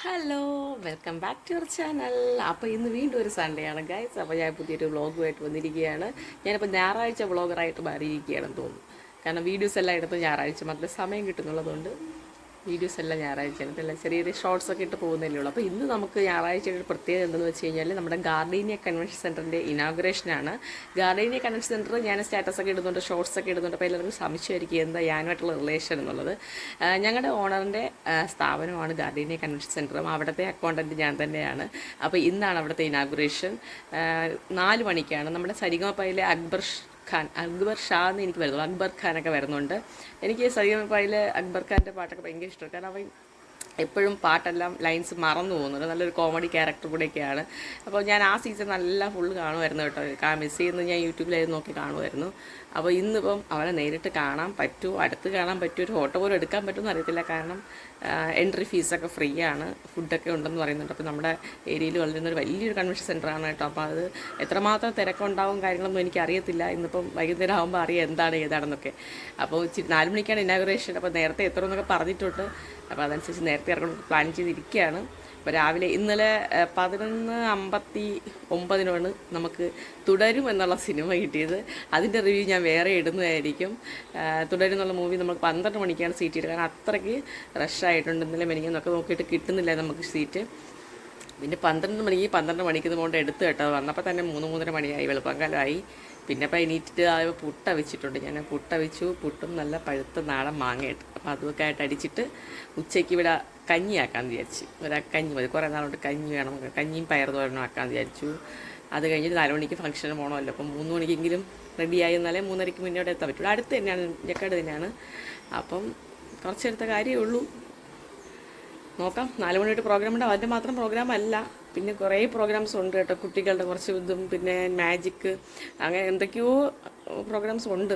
Hello, welcome back to your channel. അപ്പോൾ ഇന്ന് വീണ്ടും ഒരു സൺഡേ ആണ് ഗൈസ്. അപ്പോൾ ഞാൻ പുതിയൊരു വ്ളോഗുമായിട്ട് വന്നിരിക്കുകയാണ്. ഞാനിപ്പോൾ ഞായറാഴ്ച വ്ളോഗറായിട്ട് മാറിയിരിക്കുകയാണെന്ന് തോന്നുന്നു. കാരണം വീഡിയോസ് എല്ലാം എടുത്ത് ഞായറാഴ്ച മാത്രമേ സമയം കിട്ടുന്നുള്ളതുകൊണ്ട് വീഡിയോസ് എല്ലാം ഞായറാഴ്ച എടുത്തല്ല ചെറിയ ചെറിയ ഷോർട്സ് ഒക്കെ ഇട്ട് പോകുന്നതല്ലേ ഉള്ളൂ. അപ്പോൾ ഇന്ന് നമുക്ക് ഞായറാഴ്ചയുടെ ഒരു പ്രത്യേകത എന്തെന്ന് വെച്ച് കഴിഞ്ഞാൽ നമ്മുടെ ഗാർഡീനിയ കൺവെൻഷൻ സെൻറ്ററിൻ്റെ ഇനാഗുറേഷനാണ്. ഗാർഡീനിയ കൺവെൻഷൻ സെൻറ്റർ ഞാൻ സ്റ്റാറ്റസ് ഒക്കെ ഇടുന്നുണ്ട്, ഷോർട്സ് ഒക്കെ ഇടുന്നുണ്ട്. അപ്പോൾ എല്ലാവർക്കും സംശയമായിരിക്കും എന്താ ഞാനുമായിട്ടുള്ള റിലേഷൻ എന്നുള്ളത്. ഞങ്ങളുടെ ഓണറിൻ്റെ സ്ഥാപനമാണ് ഗാർഡീനിയ കൺവെൻഷൻ സെൻറ്ററും അവിടുത്തെ അക്കൗണ്ടൻറ്റ് ഞാൻ തന്നെയാണ്. അപ്പോൾ ഇന്നാണ് അവിടുത്തെ ഇനാഗുറേഷൻ. 4 മണിക്കാണ്. നമ്മുടെ സരിഗമപ്പയിലെ അക്ബർ ഷാ എന്ന് എനിക്ക് വരുന്നുള്ളൂ. അക്ബർ ഖാനൊക്കെ വരുന്നുണ്ട്. എനിക്ക് സരിഗമപ്പയിലെ അക്ബർ ഖാൻ്റെ പാട്ടൊക്കെ ഭയങ്കര ഇഷ്ടമാണ്. കാരണം അവൻ എപ്പോഴും പാട്ടെല്ലാം ലൈൻസ് മറന്നു പോകുന്നുണ്ട്. നല്ലൊരു കോമഡി ക്യാരക്ടർ കൂടെയൊക്കെയാണ്. അപ്പോൾ ഞാൻ ആ സീസൺ നല്ല ഫുള്ള് കാണുമായിരുന്നു കേട്ടോ. മിസ് ചെയ്യുന്നത് ഞാൻ യൂട്യൂബിലായിരുന്നു നോക്കി കാണുമായിരുന്നു. അപ്പോൾ ഇന്നിപ്പം അവനെ നേരിട്ട് കാണാൻ പറ്റുമോ, അടുത്ത് കാണാൻ പറ്റുമോ, ഒരു ഫോട്ടോ പോലും എടുക്കാൻ പറ്റുമെന്ന് അറിയത്തില്ല. കാരണം എൻട്രി ഫീസൊക്കെ ഫ്രീ ആണ്, ഫുഡൊക്കെ ഉണ്ടെന്ന് പറയുന്നുണ്ട്. അപ്പോൾ നമ്മുടെ ഏരിയയിൽ വളരുന്നൊരു വലിയൊരു കൺവെൻഷൻ സെൻ്ററാണ് കേട്ടോ. അപ്പോൾ അത് എത്രമാത്രം തിരക്കുണ്ടാവും കാര്യങ്ങളൊന്നും എനിക്കറിയത്തില്ല. ഇന്നിപ്പം വൈകുന്നേരം ആകുമ്പോൾ അറിയാം എന്താണ് ഏതാണെന്നൊക്കെ. അപ്പോൾ 4 മണിക്കാണ് ഇനാഗുറേഷൻ. അപ്പോൾ നേരത്തെ എത്തണമെന്നൊക്കെ പറഞ്ഞിട്ടുണ്ട്. അപ്പോൾ അതനുസരിച്ച് നേരത്തെ ഇറങ്ങണം പ്ലാൻ ചെയ്തിരിക്കുകയാണ്. അപ്പോൾ രാവിലെ ഇന്നലെ 11:59 നമുക്ക് തുടരും എന്നുള്ള സിനിമ കിട്ടിയത്. അതിൻ്റെ റിവ്യൂ ഞാൻ വേറെ ഇടുന്നതായിരിക്കും. തുടരും എന്നുള്ള മൂവി നമുക്ക് 12 മണിക്കാണ് സീറ്റ് കിട്ടുക. കാരണം അത്രയ്ക്ക് റഷായിട്ടുണ്ട്. ഇന്നലെ മെനിങ്ങന്നൊക്കെ നോക്കിയിട്ട് കിട്ടുന്നില്ല നമുക്ക് സീറ്റ്. പിന്നെ 12 മണിക്ക് ഇത് കൊണ്ട് എടുത്ത് കേട്ടോ. വന്നപ്പോൾ തന്നെ 3-3:30 മണിയായി, വെളുപ്പക്കാലമായി. പിന്നെ അപ്പോൾ എണീറ്റിട്ട് പുട്ട വെച്ചിട്ടുണ്ട്. ഞാൻ പുട്ട വെച്ചു. പുട്ടും നല്ല പഴുത്ത നാടൻ മാങ്ങയിട്ട്. അപ്പോൾ അതൊക്കെ ആയിട്ട് അടിച്ചിട്ട് ഉച്ചയ്ക്ക് ഇവിടെ കഞ്ഞിയാക്കാമെന്ന് വിചാരിച്ചു. കഞ്ഞി മതി, കുറേ നാളുകൊണ്ട് കഞ്ഞി വേണം. കഞ്ഞിയും പയറുതോരനും ആക്കാമെന്ന് വിചാരിച്ചു. അത് കഴിഞ്ഞിട്ട് 4 മണിക്ക് ഫംഗ്ഷന് പോകണമല്ലോ. അപ്പം 3 മണിക്കെങ്കിലും റെഡിയായി എന്നാലേ 3:30 മുന്നേ അവിടെ എത്താൻ പറ്റുള്ളൂ. അടുത്ത് തന്നെയാണ്, ജക്കാട് തന്നെയാണ്. അപ്പം കുറച്ചെടുത്ത കാര്യമേ ഉള്ളൂ. നോക്കാം. 4 മണിയായിട്ട് പ്രോഗ്രാം ഉണ്ട്. അതിൻ്റെ മാത്രം പ്രോഗ്രാം അല്ല, പിന്നെ കുറേ പ്രോഗ്രാംസ് ഉണ്ട് കേട്ടോ. കുട്ടികളുടെ കുറച്ച് ഇതും പിന്നെ മാജിക്ക്, അങ്ങനെ എന്തൊക്കെയോ പ്രോഗ്രാംസ് ഉണ്ട്.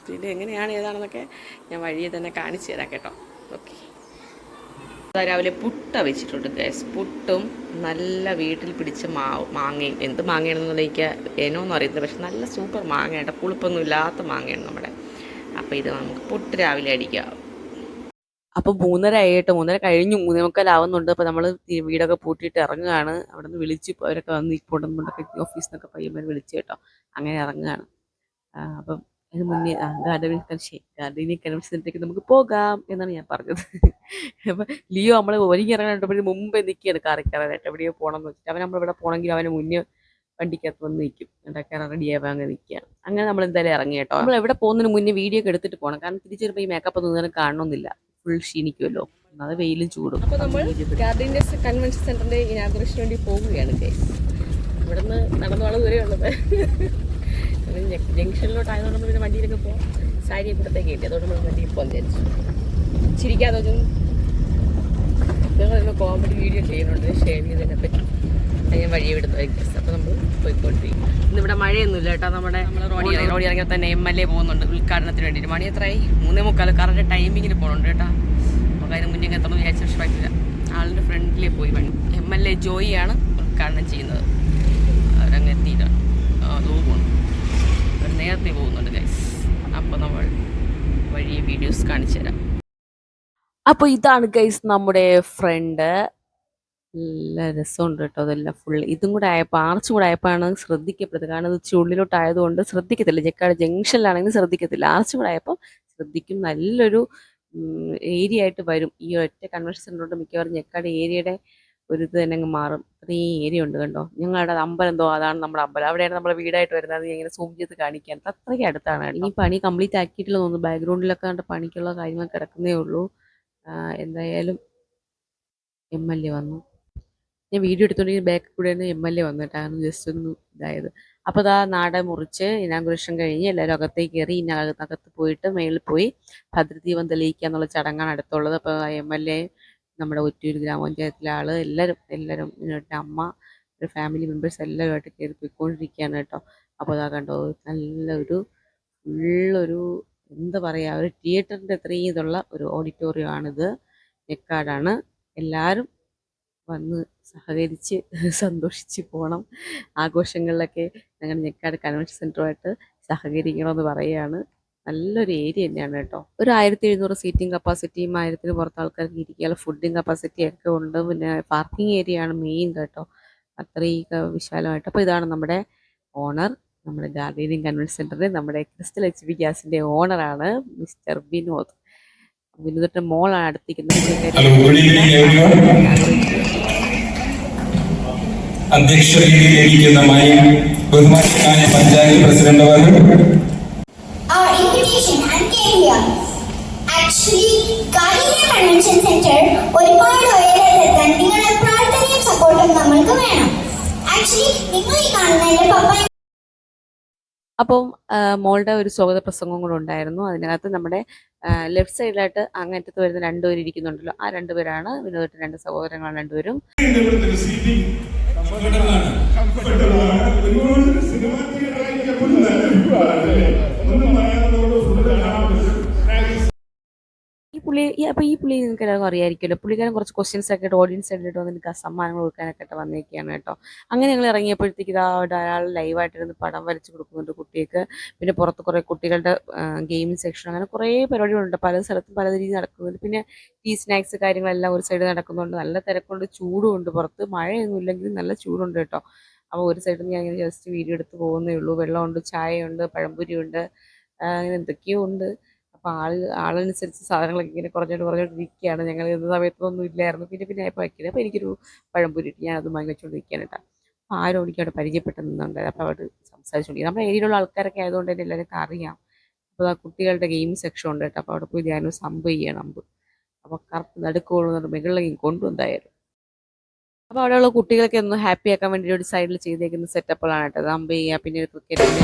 പിന്നെ എങ്ങനെയാണ് ഏതാണെന്നൊക്കെ ഞാൻ വഴിയെ തന്നെ കാണിച്ചു തരാം കേട്ടോ. ഓക്കെ, രാവിലെ പുട്ട വെച്ചിട്ടുണ്ട് ഗ്യാസ്. പുട്ടും നല്ല വീട്ടിൽ പിടിച്ച മാങ്ങയും. എന്ത് മാങ്ങയാണെന്നുള്ള എനിക്ക് ഏനോന്നും അറിയത്തില്ല, പക്ഷെ നല്ല സൂപ്പർ മാങ്ങയാണ്, പുളിപ്പൊന്നും ഇല്ലാത്ത മാങ്ങയാണ് നമ്മുടെ. അപ്പോൾ ഇത് നമുക്ക് പുട്ട് രാവിലെ അടിക്കാം. അപ്പോൾ 3:30 ആയിട്ട്, 3:30 കഴിഞ്ഞു, 3:45 അപ്പോൾ നമ്മൾ വീടൊക്കെ പൂട്ടിയിട്ട് ഇറങ്ങുകയാണ്. അവിടെ നിന്ന് വിളിച്ച് അവരൊക്കെ വന്ന് ഇപ്പോൾ ഓഫീസിൽ നിന്നൊക്കെ പയ്യന്മാർ വിളിച്ചു കേട്ടോ. അങ്ങനെ ഇറങ്ങുകയാണ്. അപ്പം അതിന് മുന്നേ ഗാർഡനിയ കൺവെൻഷനിലേക്ക് നമുക്ക് പോകാം എന്നാണ് ഞാൻ പറഞ്ഞത്. അപ്പം ലിയോ നമ്മൾ ഒരുങ്ങി ഇറങ്ങാനായിട്ട് മുമ്പേ നിൽക്കുകയാണ് കാറിൽ കയറാനായിട്ട്. എവിടെയോ പോകണം എന്ന് വെച്ചിട്ട് അവൻ നമ്മളിവിടെ പോകണമെങ്കിൽ അവന് മുന്നേ വണ്ടിക്കകത്ത് വന്ന് നിൽക്കും. ഉണ്ടാക്കാൻ റെഡിയാവാൻ അങ്ങനെ നിൽക്കുകയാണ്. അങ്ങനെ നമ്മൾ എന്തായാലും ഇറങ്ങി കേട്ടോ. നമ്മൾ എവിടെ പോകുന്നതിന് മുന്നേ വീഡിയോ ഒക്കെ എടുത്തിട്ട് പോകണം. കാരണം തിരിച്ചു വരുമ്പോൾ ഈ മേക്കപ്പ് ഒന്നും കാണണമെന്നില്ല, ഫുൾ ക്ഷീണിക്കുമല്ലോ. അത് വെയിലും ചൂടും. അപ്പോൾ നമ്മൾ ഗാർഡനിയ കൺവെൻഷൻ സെന്ററിന്റെ ഇനാഗുറേഷന് വേണ്ടി പോവുകയാണ്. ഇവിടെ നിന്ന് നടന്നു വളരെ ദൂരെ ഉള്ളത്. ജംഗ്ഷനിലോട്ടായതുകൊണ്ട് നമ്മൾ പിന്നെ വണ്ടിയിലൊക്കെ പോകാം. സാരി ഇവിടത്തേക്ക് കിട്ടി, അതുകൊണ്ട് നമ്മൾ വണ്ടിയിൽ പോകാൻ വിചാരിച്ചു. ചിരിക്കാതെ നിങ്ങൾ കോമഡി വീഡിയോ ചെയ്യുന്നുണ്ട് ഷെയർ ചെയ്തതിനെ പറ്റി. ഞാൻ വഴിയെ വിടുന്നു ഗസ്. അപ്പോൾ നമ്മൾ പോയിക്കൊണ്ടിരിക്കും. ഇന്നിവിടെ മഴയൊന്നുമില്ല കേട്ടോ. നമ്മൾ റോഡിൽ ഇറങ്ങിയാൽ തന്നെ MLA പോകുന്നുണ്ട് ഉദ്ഘാടനത്തിന് വേണ്ടിയിട്ട്. മണി എത്രയായി? 3:45. കറക്റ്റ് ടൈമിങ്ങിന് പോകുന്നുണ്ട് കേട്ടോ. നമുക്ക് അതിന് മുന്നേ എത്തണം വിചാരിച്ച വിഷയമായിട്ടില്ല. ആളുടെ ഫ്രണ്ടിലേ പോയി വണ്ടി. MLA ജോയിയാണ് ഉദ്ഘാടനം ചെയ്യുന്നത്. അവരങ്ങ് എത്തിയിട്ടാണ് പോകുന്നു. അവർ നേരത്തെ പോകുന്നുണ്ട് ഗൈസ്. അപ്പോൾ നമ്മൾ വഴിയെ വീഡിയോസ് കാണിച്ചു തരാം. അപ്പോൾ ഇതാണ് ഗൈസ് നമ്മുടെ ഫ്രണ്ട്. നല്ല രസമുണ്ട് കേട്ടോ. അതെല്ലാം ഫുൾ ഇതും കൂടെ ആയപ്പോൾ, ആർച്ചും കൂടെ ആയപ്പോഴാണ് ശ്രദ്ധിക്കപ്പെട്ടത്. കാരണം ഇത് ചുള്ളിലോട്ടായതുകൊണ്ട് ശ്രദ്ധിക്കത്തില്ല. ജക്കാട് ജംഗ്ഷനിലാണെങ്കിൽ ശ്രദ്ധിക്കത്തില്ല. ആർച്ചും കൂടെ ആയപ്പോൾ ശ്രദ്ധിക്കും. നല്ലൊരു ഏരിയ ആയിട്ട് വരും. ഈ ഒറ്റ കൺവെൻഷൻ സെൻ്ററിലോട്ട് മിക്കവാറും ജക്കാട് ഏരിയയുടെ ഒരു ഇത് തന്നെ അങ്ങ് മാറും. അത്രയും ഏരിയ ഉണ്ട് കണ്ടോ. ഞങ്ങളുടെ അമ്പലം എന്തോ അതാണ് നമ്മുടെ അമ്പലം. അവിടെയാണ് നമ്മുടെ വീടായിട്ട് വരുന്നത്. ഇങ്ങനെ സൂം ചെയ്ത് കാണിക്കാൻ അത്രയ്ക്ക് അടുത്താണ്. ഈ പണി കംപ്ലീറ്റ് ആക്കിയിട്ടില്ല തോന്നുന്നു. ബാക്ക്ഗ്രൗണ്ടിലൊക്കെ കണ്ട പണിക്കുള്ള കാര്യങ്ങൾ കിടക്കുന്നേ ഉള്ളൂ. എന്തായാലും MLA വന്നു. ഞാൻ വീഡിയോ എടുത്തുകൊണ്ടെങ്കിൽ ബാക്കിൽ കൂടെ തന്നെ MLA വന്നിട്ടാണ് ജസ്റ്റ് ഒന്ന് ഇതായത്. അപ്പോൾ അതാ നാട മുറിച്ച് ഇനാഗുറേഷൻ കഴിഞ്ഞ് എല്ലാവരും അകത്തേക്ക് കയറി. അകത്ത് പോയിട്ട് മേളിൽ പോയി ഭദ്രദീപം തെളിയിക്കുക എന്നുള്ള ചടങ്ങാണ് അടുത്തുള്ളത്. അപ്പോൾ MLA, നമ്മുടെ ഒറ്റൂർ ഗ്രാമപഞ്ചായത്തിലെ ആൾ, എല്ലാവരും എൻ്റെ അമ്മ, ഒരു ഫാമിലി മെമ്പേഴ്സ് എല്ലാവരുമായിട്ട് കയറി പോയിക്കൊണ്ടിരിക്കുകയാണ് കേട്ടോ. അപ്പോൾ അതാ കണ്ടോ, നല്ലൊരു ഫുള്ളൊരു എന്താ പറയുക, ഒരു തിയേറ്ററിൻ്റെ അത്രയും ഇതുള്ള ഒരു ഓഡിറ്റോറിയമാണിത്. ജക്കാടാണ്. എല്ലാവരും വന്ന് സഹകരിച്ച് സന്തോഷിച്ച് പോകണം. ആഘോഷങ്ങളിലൊക്കെ ഞങ്ങളുടെ ജക്കാട് കൺവെൻഷൻ സെൻ്ററുമായിട്ട് സഹകരിക്കണമെന്ന് പറയുകയാണ്. നല്ലൊരു ഏരിയ തന്നെയാണ് കേട്ടോ. ഒരു 1700 സീറ്റിംഗ് കപ്പാസിറ്റിയും 1000-ന് പുറത്ത് ആൾക്കാർക്ക് ഇരിക്കാനുള്ള ഫുഡിങ് കപ്പാസിറ്റി ഒക്കെ ഉണ്ട്. പിന്നെ പാർക്കിംഗ് ഏരിയ ആണ് മെയിൻ കേട്ടോ, അത്രയും വിശാലമായിട്ട്. അപ്പോൾ ഇതാണ് നമ്മുടെ ഓണർ, നമ്മുടെ ഗാർഡനിങ് കൺവെൻഷൻ സെൻറ്ററിൽ നമ്മുടെ ക്രിസ്റ്റൽ HB ഗ്യാസിൻ്റെ ഓണറാണ് മിസ്റ്റർ വിനോദ്. വിനോദിൻ്റെ മോളാണ് അടുത്തിരിക്കുന്നത്. അധ്യക്ഷതയിലിരിക്കുന്ന ബഹുമാനീയനായ പഞ്ചായത്ത് പ്രസിഡന്റ് അവർ കൺവെൻഷൻ സെന്റർ ഒരുപാട് ഉയരത്തെത്താൻ നിങ്ങളുടെ പ്രാർത്ഥനയും സപ്പോർട്ടും നമ്മൾക്ക് വേണം. ആക്ച്വലി നിങ്ങൾ ഈ കാണുന്നതിന്റെ പപ്പ. അപ്പം മോളുടെ ഒരു സ്വാഗത പ്രസംഗം കൂടെ ഉണ്ടായിരുന്നു. അതിനകത്ത് നമ്മുടെ ലെഫ്റ്റ് സൈഡിലായിട്ട് അങ്ങേറ്റത്ത് വരുന്ന രണ്ടുപേരും ഇരിക്കുന്നുണ്ടല്ലോ, ആ രണ്ടുപേരാണ് വിനോദത്തിന്റെ രണ്ട് സഹോദരങ്ങളാണ് രണ്ടുപേരും. ഈ പുള്ളി നിങ്ങൾക്ക് എല്ലാവർക്കും അറിയാമായിരിക്കുമല്ലോ. പുള്ളിക്കാരൻ കുറച്ച് ക്വസ്റ്റ്യൻസ് ഒക്കെ ആയിട്ട് ഓഡിയൻസ് ആയിട്ട് വന്നിട്ട് സമ്മാനങ്ങൾ കൊടുക്കാനൊക്കെ ആയിട്ട് വന്നിരിക്കുകയാണ് കേട്ടോ. അങ്ങനെ ഞങ്ങൾ ഇറങ്ങിയപ്പോഴത്തേക്ക് ഒരാൾ ലൈവായിട്ടിരുന്ന് പടം വരച്ച് കൊടുക്കുന്നുണ്ട് കുട്ടികൾക്ക്. പിന്നെ പുറത്ത് കുറേ കുട്ടികളുടെ ഗെയിമിംഗ് സെക്ഷൻ, അങ്ങനെ കുറേ പരിപാടികളുണ്ട്. പല സ്ഥലത്തും പല രീതിയിൽ നടക്കുന്നുണ്ട്. പിന്നെ ടീ സ്നാക്സ് കാര്യങ്ങളെല്ലാം ഒരു സൈഡ് നടക്കുന്നുണ്ട്. നല്ല തിരക്കുണ്ട്, ചൂടുമുണ്ട്. പുറത്ത് മഴയൊന്നും ഇല്ലെങ്കിലും നല്ല ചൂടുണ്ട് കേട്ടോ. അപ്പോൾ ഒരു സൈഡിൽ നിന്ന് ഞാൻ ഇങ്ങനെ ജസ്റ്റ് വീഡിയോ എടുത്ത് പോകുന്നേ ഉള്ളൂ. വെള്ളമുണ്ട്, ചായയുണ്ട്, പഴംപൊരിയുണ്ട്, അങ്ങനെ എന്തൊക്കെയോ ഉണ്ട്. അപ്പോൾ ആളനുസരിച്ച് സാധനങ്ങളൊക്കെ ഇങ്ങനെ കുറഞ്ഞോണ്ടിരിക്കുകയാണ്. ഞങ്ങൾ ഇന്ന സമയത്തൊന്നും ഇല്ലായിരുന്നു. പിന്നെ ആയപ്പോൾ വയ്ക്കുന്നത്. അപ്പോൾ എനിക്കൊരു പഴംപൊരി ഇട്ട് ഞാൻ അത് വാങ്ങിച്ചുകൊണ്ടിരിക്കുകയാണ് കേട്ടോ. അപ്പോൾ ആരോ എനിക്ക് അവിടെ പരിചയപ്പെട്ട് നിന്നുണ്ടായിരുന്നു. അപ്പോൾ അവിടെ സംസാരിച്ചുകൊണ്ടിരിക്കും. നമ്മുടെ ഏരിയയിലുള്ള ആൾക്കാരൊക്കെ ആയതുകൊണ്ട് തന്നെ എല്ലാവർക്കും അറിയാം. അപ്പോൾ ആ കുട്ടികളുടെ ഗെയിം സെക്ഷൻ ഉണ്ട് കേട്ടോ. അപ്പോൾ അവിടെ പോയി ഞാനൊരു സംഭവം ചെയ്യണം. അപ്പോൾ കറുപ്പ് നടുക്കുകൊള്ളുന്ന മുകളിലേക്ക് കൊണ്ടുവന്നായിരുന്നു. അപ്പോൾ അവിടെയുള്ള കുട്ടികളൊക്കെ ഒന്ന് ഹാപ്പി ആക്കാൻ വേണ്ടി ഒരു സൈഡിൽ ചെയ്തേക്കുന്ന സെറ്റപ്പുകളാണ് കേട്ടോ. അത് അമ്പ് ചെയ്യുക, പിന്നെ ക്രിക്കറ്റിൻ്റെ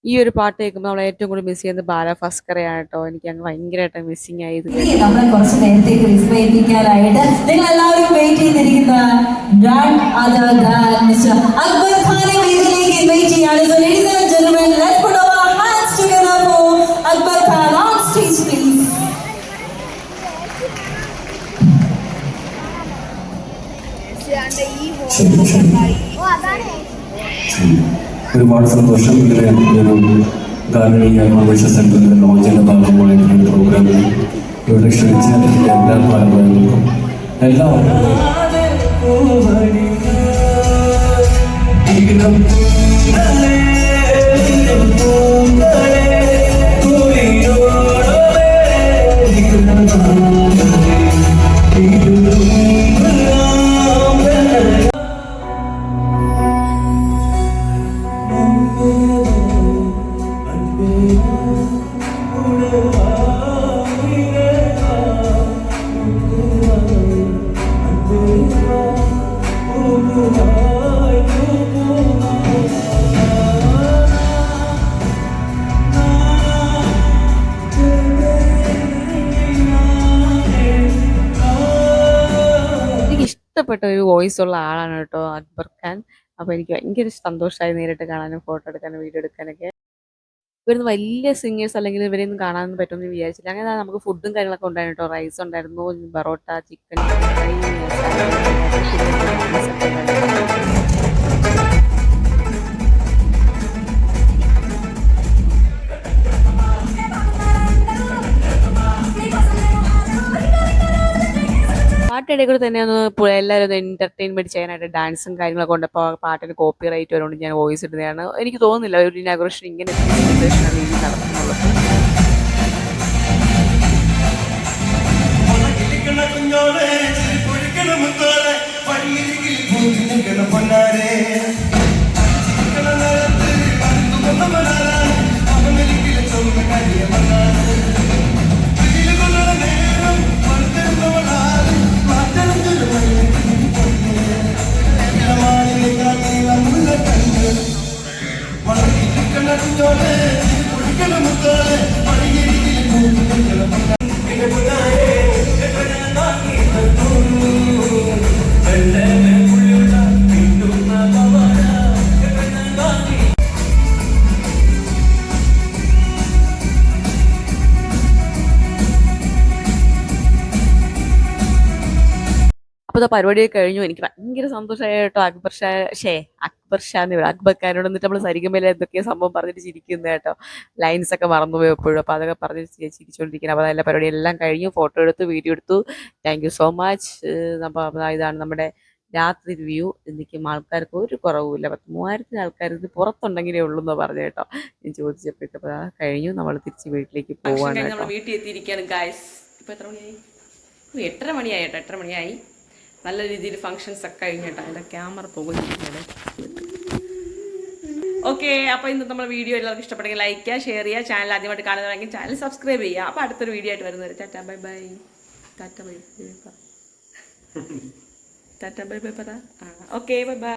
ഈ ഒരു പാട്ട് കേൾക്കുമ്പോൾ നമ്മൾ ഏറ്റവും കൂടുതൽ മിസ് ചെയ്യുന്നത് ബാല ഭാസ്കറയാണ് കേട്ടോ. എനിക്ക് അങ്ങ് ഭയങ്കരമായിട്ട് മിസ്സിങ് ആയത്. നമ്മളെ കുറച്ച് നേരത്തേക്ക് വിസ്മയിപ്പിക്കാനായിട്ട് നിങ്ങൾ എല്ലാവരും വെയിറ്റ് ചെയ്തിരിക്കുന്ന അക്ബർ ഖാനെ വേദിയിലേക്ക് ഇൻവൈറ്റ് ചെയ്യാണ്. So ladies and gentlemen, let's put our hands together for Akbar Khan on stage please. ഒരുപാട് സന്തോഷം. ഇങ്ങനെ ഗാർഡനിങ് കൺവെൻഷൻ സെന്ററിന്റെ ലോഞ്ചിന്റെ ഭാഗമായിട്ടുള്ള പ്രോഗ്രാമിൽ ഇവിടെ ക്ഷണിച്ച എല്ലാ ഭാരവാഹികൾക്കും എല്ലാവർക്കും ഇഷ്ടപ്പെട്ട ഒരു വോയിസ് ഉള്ള ആളാണ് കേട്ടോ അക്ബർ ഖാൻ. അപ്പോൾ എനിക്ക് ഭയങ്കര സന്തോഷമായി നേരിട്ട് കാണാനും ഫോട്ടോ എടുക്കാനും വീഡിയോ എടുക്കാനൊക്കെ. ഇവരുന്ന് വലിയ സിംഗേഴ്സ് അല്ലെങ്കിൽ ഇവരെയൊന്നും കാണാനൊന്നും പറ്റുമെന്ന് വിചാരിച്ചില്ല. അങ്ങനെ നമുക്ക് ഫുഡും കാര്യങ്ങളൊക്കെ ഉണ്ടായിരുന്നു കേട്ടോ. റൈസ് ഉണ്ടായിരുന്നു, ബറോട്ട, ചിക്കൻ ഫ്രൈ, പാട്ടിടെ കൂടെ തന്നെ ഒന്ന് എല്ലാവരും ഒന്ന് എൻ്റർടൈൻമെൻറ്റ് ചെയ്യാനായിട്ട് ഡാൻസും കാര്യങ്ങളൊക്കെ ഉണ്ട്. അപ്പോൾ പാട്ടിന് കോപ്പി റൈറ്റ് വരുന്നുണ്ട്, ഞാൻ വോയിസ് ഇടുന്നതാണ്. എനിക്ക് തോന്നുന്നില്ല ഒരു ഇനാഗുറേഷൻ ഇങ്ങനെ സെലിബ്രേഷനാണ് ഈ നടത്തുന്നുള്ളത്. അപ്പോൾ പരിപാടിയൊക്കെ കഴിഞ്ഞു. എനിക്ക് ഭയങ്കര സന്തോഷമായി കേട്ടോ. അക്ബർ ഷാ എന്ന് പറയും, അക്ബർ ഖാനോട്. എന്നിട്ട് നമ്മൾ സരിഗമയിലെ എന്തൊക്കെയോ സംഭവം പറഞ്ഞിട്ട് ചിരിക്കുന്നത് കേട്ടോ. ലൈൻസ് ഒക്കെ മറന്നുപോയി എപ്പോഴും. അപ്പോൾ അതൊക്കെ പറഞ്ഞ് ചിരിച്ചുകൊണ്ടിരിക്കുന്നത്. അപ്പോൾ എല്ലാ പരിപാടിയെല്ലാം കഴിഞ്ഞു. ഫോട്ടോ എടുത്തു, വീഡിയോ എടുത്തു. Thank you so much. അപ്പോൾ ഇതാണ് നമ്മുടെ രാത്രി വ്യൂ. എനിക്കും ആൾക്കാർക്ക് ഒരു കുറവുമില്ല. 3000 ആൾക്കാർ ഇത് പുറത്തുണ്ടെങ്കിലേ ഉള്ളൂ എന്ന് പറഞ്ഞു കേട്ടോ. ഞാൻ ചോദിച്ചപ്പോഴേക്കും അപ്പോൾ കഴിഞ്ഞു. നമ്മൾ തിരിച്ച് വീട്ടിലേക്ക് പോവാണ് കേട്ടോ. നമ്മൾ വീട്ടിൽ എത്തിയിരിക്കുകയാണ് ഗായ്സ്. ഇപ്പോൾ എത്ര മണിയായി? 8:30 മണിയായി കേട്ടോ. 8:30 മണിയായി. നല്ല രീതിയിൽ ഫങ്ഷൻസ് ഒക്കെ കഴിഞ്ഞു കേട്ടോ. അതിൻ്റെ ക്യാമറ പോകുന്നിരിക്കുകയാണ്. ഓക്കെ, അപ്പോൾ ഇന്ന് നമ്മൾ വീഡിയോ എല്ലാവർക്കും ഇഷ്ടപ്പെടുമെങ്കിൽ ലൈക്ക് ചെയ്യുക, ഷെയർ ചെയ്യുക. ചാനൽ ആദ്യമായിട്ട് കാണുന്നതാണെങ്കിൽ ചാനൽ സബ്സ്ക്രൈബ് ചെയ്യുക. അപ്പോൾ അടുത്തൊരു വീഡിയോ ആയിട്ട് വരുന്നവരെ Tata bye bye. Tata bye bye പറ. ടാറ്റ ബൈ ബൈ പറ. Okay, bye bye.